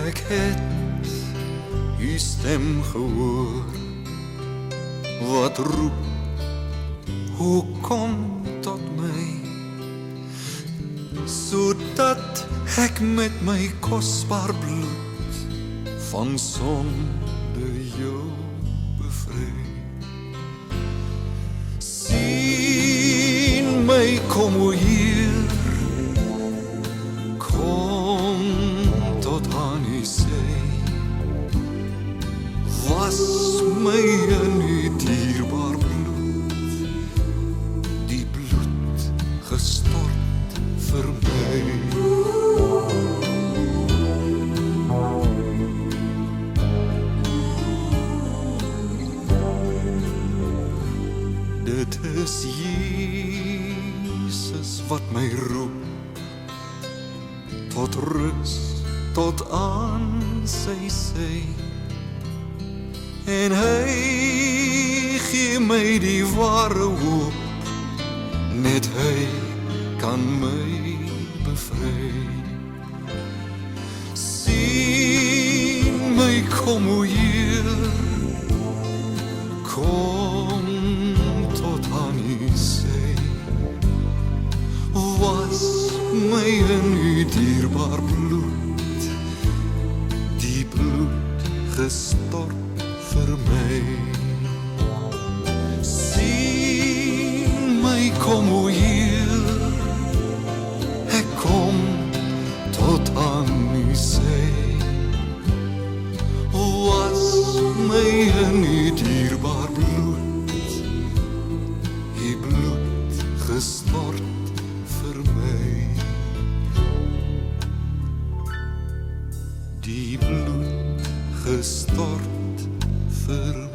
Ek het u stem gehoor wat roep, hoe kom tot my, sodat ek met my kosbaar bloed van sonde jou bevry. Sien my, kom o Heer, kom tot aan u sy, was my in u dierbaar bloed, die bloed gestort vir my. Dit is Jesus wat my roep, tot rus, tot aan sy sy, en hy gee my die ware hoop, net hy kan my bevry. Sien my, kom o Heer, kom tot aan u sy, was my in u dierbaar bloed, die bloed gestort vir my. Sien my, kom o Heer, ek kom tot aan u sy, was my in u dierbaar bloed, die bloed gestort vir my. Die bloed gestort vir my.